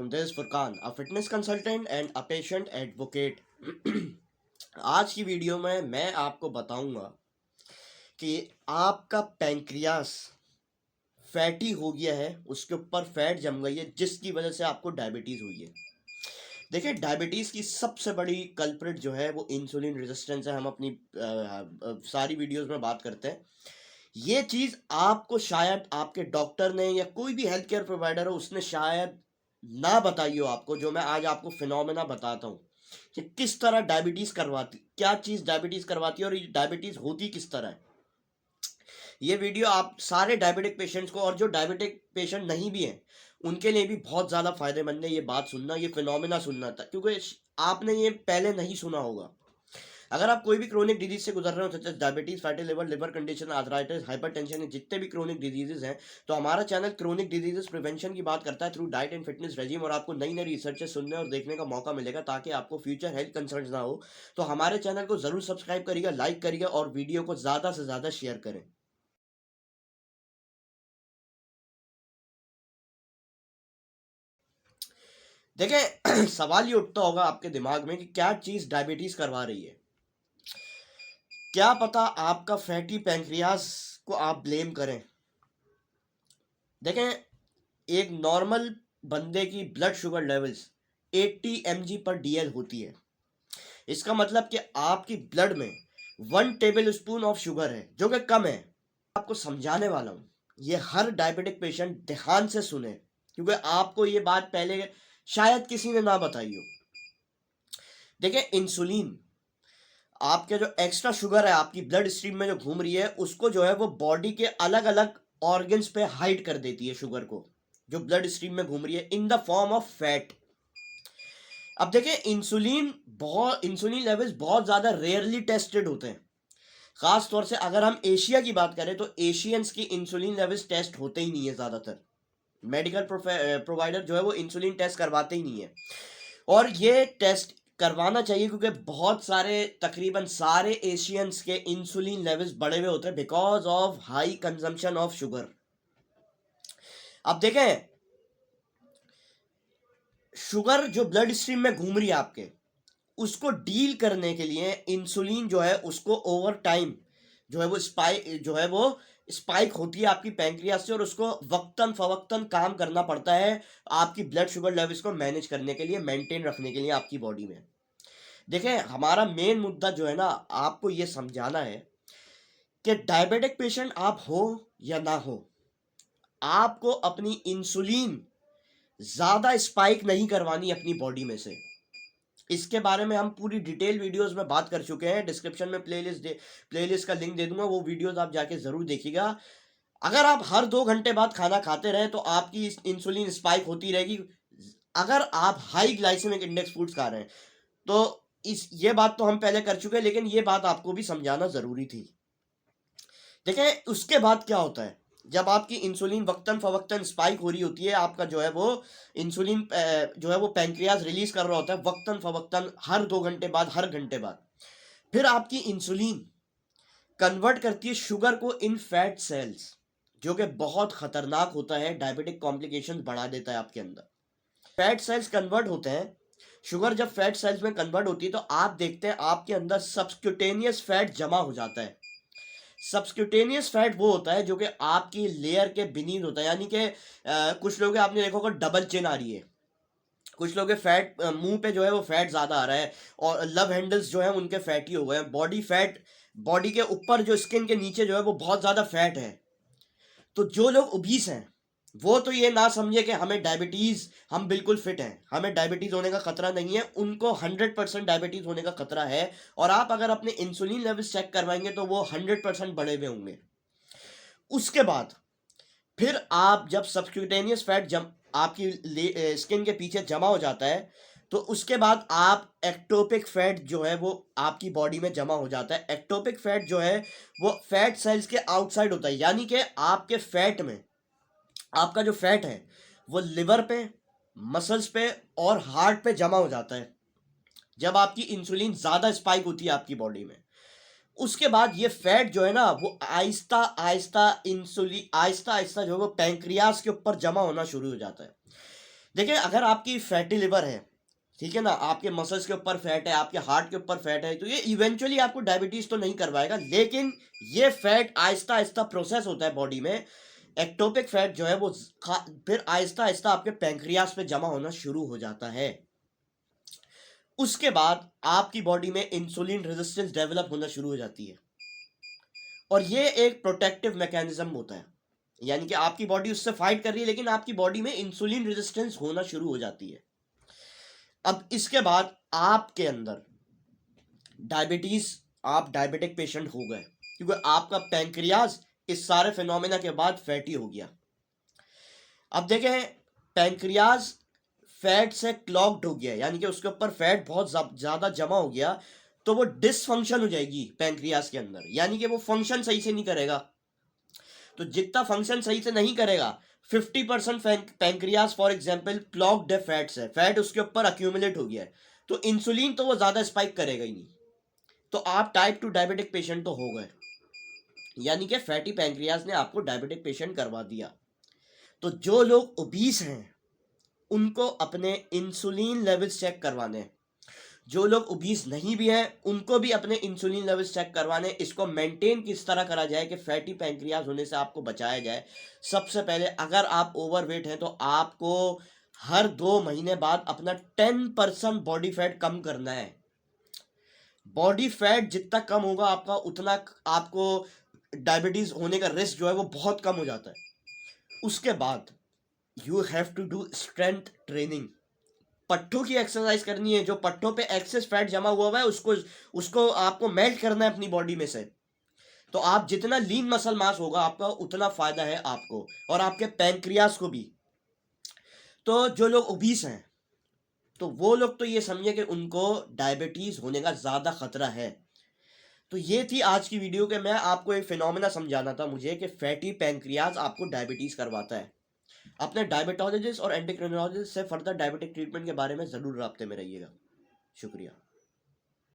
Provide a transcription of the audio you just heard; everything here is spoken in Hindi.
This is Furqan, a fitness consultant and a patient advocate. आज की वीडियो में मैं आपको बताऊंगा कि आपका पैंक्रियास फैटी हो गया है, उसके ऊपर फैट जम गई है, जिसकी वजह से आपको डायबिटीज़ हुई है। देखिए, डायबिटीज़ की सबसे बड़ी कल्प्रिट जो है वो इंसुलिन रेजिस्टेंस है। हम अपनी सारी वीडियोस में बात करते हैं। ये चीज़ आपको शायद आपके डॉक्टर ने या कोई भी हेल्थ केयर प्रोवाइडर हो उसने शायद ना बताई हो आपको, जो मैं आज आपको फिनोमेना बताता हूँ कि किस तरह डायबिटीज़ करवाती, क्या चीज़ डायबिटीज़ करवाती है और ये डायबिटीज़ होती किस तरह है। ये वीडियो आप सारे डायबिटिक पेशेंट्स को और जो डायबिटिक पेशेंट नहीं भी हैं उनके लिए भी बहुत ज़्यादा फायदेमंद है। ये बात सुनना, ये फिनोमेना सुनना था, क्योंकि आपने ये पहले नहीं सुना होगा। अगर आप कोई भी क्रोनिक डिजीज से गुजर रहे हो, जैसे diabetes, fatty liver, liver condition, arthritis, hypertension, जितने भी क्रोनिक डिजीजेज हैं, तो हमारा चैनल क्रोनिक डिजीजेस प्रिवेंशन की बात करता है through diet and fitness regime. और आपको नई नई रिसर्चेस सुनने और देखने का मौका मिलेगा ताकि आपको फ्यूचर हेल्थ कंसर्न ना हो। तो हमारे चैनल को जरूर सब्सक्राइब करिएगा, लाइक करिएगा और वीडियो को ज़्यादा से ज़्यादा शेयर करें। देखें, सवाल ये उठता होगा आपके दिमाग में कि क्या चीज़ डायबिटीज़ करवा रही है। क्या पता आपका फैटी पैंक्रियास को आप ब्लेम करें। देखें, एक नॉर्मल बंदे की ब्लड शुगर लेवल्स 80 mg पर DL होती है। इसका मतलब कि आपकी ब्लड में 1 टेबल स्पून ऑफ शुगर है, जो कि कम है। आपको समझाने वाला हूँ, ये हर डायबिटिक पेशेंट ध्यान से सुने, क्योंकि आपको ये बात पहले शायद किसी ने ना बताई हो। देखिए, इंसुलिन, आपके जो एक्स्ट्रा शुगर है आपकी ब्लड स्ट्रीम में जो घूम रही है, उसको जो है वो बॉडी के अलग अलग ऑर्गन्स पे हाइड कर देती है। शुगर को जो ब्लड स्ट्रीम में घूम रही है in the form of fat. अब देखिए, इंसुलिन लेवल्स बहुत ज़्यादा रेयरली टेस्टेड होते हैं। खास तौर से अगर हम एशिया की बात करें तो एशियंस की इंसुलिन लेवल्स टेस्ट होते ही नहीं है। ज़्यादातर मेडिकल प्रोवाइडर जो है वो इंसुलिन टेस्ट करवाते ही नहीं है, और ये टेस्ट करवाना चाहिए, क्योंकि बहुत सारे, तकरीबन सारे एशियंस के इंसुलिन लेवल्स बढ़े हुए होते हैं because of high consumption of sugar. अब देखें, शुगर जो ब्लड स्ट्रीम में घूम रही है आपके, उसको डील करने के लिए इंसुलिन जो है उसको ओवर टाइम जो है वो स्पाइक होती है आपकी पैंक्रियास से, और उसको वक्तन फवक्तन काम करना पड़ता है आपकी ब्लड शुगर लेवल्स को मैनेज करने के लिए, मेंटेन रखने के लिए आपकी बॉडी में। देखें, हमारा मेन मुद्दा जो है ना, आपको ये समझाना है कि डायबिटिक पेशेंट आप हो या ना हो, आपको अपनी इंसुलिन ज़्यादा स्पाइक नहीं करवानी अपनी बॉडी में से। इसके बारे में हम पूरी डिटेल वीडियोस में बात कर चुके हैं। डिस्क्रिप्शन में प्लेलिस्ट का लिंक दे दूंगा, वो वीडियोस आप जाके ज़रूर देखिएगा। अगर आप हर 2 घंटे बाद खाना खाते रहें तो आपकी इंसुलिन स्पाइक होती रहेगी। अगर आप हाई ग्लाइसेमिक इंडेक्स फूड्स खा रहे हैं तो ये बात तो हम पहले कर चुके हैं, लेकिन ये बात आपको भी समझाना ज़रूरी थी। देखें, उसके बाद क्या होता है, जब आपकी इंसुलिन वक्तन फवक्तन स्पाइक हो रही होती है, आपका जो है वो इंसुलिन जो है वो पैंक्रियाज रिलीज कर रहा होता है वक्तन फवक्तन, हर 2 घंटे बाद, हर घंटे बाद। फिर आपकी इंसुलिन कन्वर्ट करती है शुगर को इन फैट सेल्स, जो कि बहुत खतरनाक होता है, डायबिटिक कॉम्प्लिकेशंस बढ़ा देता है आपके अंदर। फैट सेल्स कन्वर्ट होते हैं, शुगर जब फैट सेल्स में कन्वर्ट होती है तो आप देखते हैं आपके अंदर सबक्यूटेनियस फैट जमा हो जाता है। सबक्यूटेनियस फैट वो होता है जो कि आपकी लेयर के बीनीथ होता है, यानी कि कुछ लोगों के आपने देखा होगा डबल चिन आ रही है, कुछ लोगों के फैट मुंह पे जो है वो फैट ज़्यादा आ रहा है, और लव हैंडल्स जो है उनके फैटी हो गए हैं। बॉडी फैट, बॉडी के ऊपर जो स्किन के नीचे जो है वो बहुत ज़्यादा फैट है। तो जो लोग ओबीस हैं वो तो ये ना समझे कि हमें डायबिटीज़, हम बिल्कुल फिट हैं, हमें डायबिटीज़ होने का खतरा नहीं है। उनको 100% डायबिटीज़ होने का खतरा है, और आप अगर अपने इंसुलिन लेवल्स चेक करवाएंगे तो वो 100% बढ़े हुए होंगे। उसके बाद फिर आप जब सबक्यूटेनियस फैट जम आपकी स्किन के पीछे जमा हो जाता है, तो उसके बाद आप एक्टोपिक फैट जो है वो आपकी बॉडी में जमा हो जाता है। एक्टोपिक फैट जो है वो फैट सेल्स के आउटसाइड होता है, यानी कि आपके फैट में, आपका जो फैट है वो लिवर पे, मसल्स पे और हार्ट पे जमा हो जाता है जब आपकी इंसुलिन ज़्यादा स्पाइक होती है आपकी बॉडी में। उसके बाद ये फैट जो है ना वो आहिस्ता आहिस्ता आहिस्ता आहिस्ता जो है वो पैंक्रियास के ऊपर जमा होना शुरू हो जाता है। देखिए, अगर आपकी फैटी लिवर है, ठीक है ना, आपके मसल्स के ऊपर फैट है, आपके हार्ट के ऊपर फैट है, तो ये इवेंचुअली आपको डायबिटीज तो नहीं करवाएगा, लेकिन ये फैट आहिस्ता आहिस्ता प्रोसेस होता है बॉडी में। एक्टोपिक फैट जो है वो फिर आहिस्ता आहिस्ता आपके पैंक्रियास पे जमा होना शुरू हो जाता है। उसके बाद आपकी बॉडी में इंसुलिन रेजिस्टेंस डेवलप होना शुरू हो जाती है, और ये एक प्रोटेक्टिव मैकेनिज्म होता है, यानी कि आपकी बॉडी उससे फाइट कर रही है, लेकिन आपकी बॉडी में इंसुलिन रेजिस्टेंस होना शुरू हो जाती है। अब इसके बाद आपके अंदर डायबिटीज, आप डायबिटिक पेशेंट हो गए, क्योंकि आपका पैंक्रियाज इस सारे फिनोमेना के बाद फैटी हो गया। अब देखें, पैंक्रियाज फैट से क्लॉग्ड हो गया, यानी कि उसके ऊपर फैट बहुत ज्यादा जमा हो गया, तो वो डिसफंक्शन हो जाएगी पैंक्रियाज के अंदर, यानी कि वो फंक्शन सही से नहीं करेगा। तो जितना फंक्शन सही से नहीं करेगा, 50% पैंक्रियाज फॉर एग्जाम्पल क्लॉग्ड है, फैट्स है, फैट उसके ऊपर अक्यूमुलेट हो गया है, तो इंसुलिन तो वो ज्यादा स्पाइक करेगा ही नहीं, तो आप टाइप 2 डायबिटिक पेशेंट तो हो गए, यानी कि फैटी पैंक्रियाज ने आपको डायबिटिक पेशेंट करवा दिया। तो जो लोग ओबीस हैं उनको अपने इंसुलिन लेवल्स चेक करवाने हैं, जो लोग ओबीस नहीं भी हैं उनको भी अपने इंसुलिन लेवल्स चेक करवाने। इसको मेंटेन किस तरह करा जाए कि फैटी पैंक्रियाज होने से आपको बचाया जाए। सबसे पहले, अगर आप ओवरवेट हैं तो आपको हर 2 महीने बाद अपना 10% बॉडी फैट कम करना है। बॉडी फैट जितना कम होगा आपका, उतना आपको डायबिटीज होने का रिस्क जो है वो बहुत कम हो जाता है। उसके बाद you have to do strength training, पट्टों की एक्सरसाइज करनी है। जो पट्टों पे एक्सेस फैट जमा हुआ है उसको उसको आपको मेल्ट करना है अपनी बॉडी में से। तो आप जितना लीन मसल मास होगा आपका, उतना फायदा है आपको और आपके पैंक्रियास को भी। तो जो लोग ओबीस हैं, तो वो लोग तो ये समझे कि उनको डायबिटीज होने का ज्यादा खतरा है। तो ये थी आज की वीडियो के मैं आपको एक फिनोमेना समझाना था मुझे कि फैटी पैंक्रियाज आपको डायबिटीज करवाता है। अपने डायबिटोलॉजिस्ट और एंडोक्रिनोलॉजिस्ट से फर्दर डायबिटिक ट्रीटमेंट के बारे में जरूर राब्ते में रहिएगा। शुक्रिया।